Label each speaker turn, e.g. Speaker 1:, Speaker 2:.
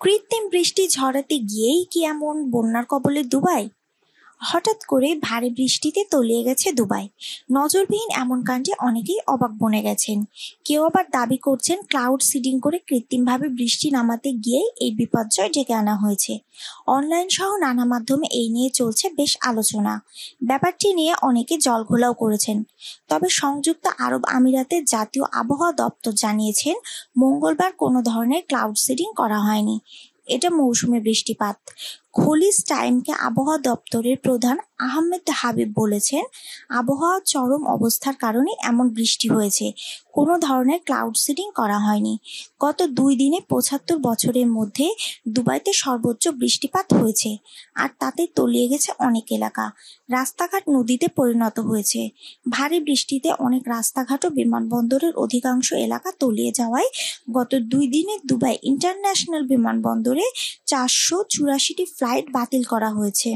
Speaker 1: কৃত্রিম বৃষ্টি ঝরাতে গিয়েই কি এমন বন্যার কবলে দুবাই? হঠাৎ করে ভারী বৃষ্টিতে তলিয়ে গেছে দুবাই। নজরবিহীন এমন কাণ্ডে অনেকেই অবাক বনে গেছেন। কেউ আবার দাবি করছেন ক্লাউড সিডিং করে কৃত্রিমভাবে বৃষ্টি নামাতে গিয়েই এই বিপর্যয় ডেকে আনা হয়েছে। অনলাইন সহ নানা মাধ্যমে এই নিয়ে চলছে বেশ আলোচনা। ব্যাপারটি নিয়ে অনেকে জলঘোলাও করেছেন। তবে সংযুক্ত আরব আমিরাতের জাতীয় আবহাওয়া দপ্তর জানিয়েছেন মঙ্গলবার কোনো ধরনের ক্লাউড সিডিং করা হয়নি। এটা মৌসুমী বৃষ্টিপাত। খলিজ টাইমকে আবহাওয়া দপ্তরের প্রধান আহমেদ হাবিব বলেছেন, আবহাওয়া চরম অবস্থার কারণে এমন বৃষ্টি হয়েছে, কোনো ধরনের ক্লাউড সিডিং করা হয়নি। গত 2 দিনে 75 বছরের মধ্যে দুবাইতে সর্বোচ্চ বৃষ্টিপাত হয়েছে, আর তাতে তলিয়ে গেছে অনেক এলাকা। রাস্তাঘাট নদীতে পরিণত হয়েছে। ভারী বৃষ্টিতে অনেক রাস্তাঘাট ও বিমানবন্দরের অধিকাংশ এলাকা তলিয়ে যাওয়ায় গত 2 দিনে দুবাই ইন্টারন্যাশনাল বিমানবন্দরে 484টি ফ্লাইট বাতিল করা হয়েছে।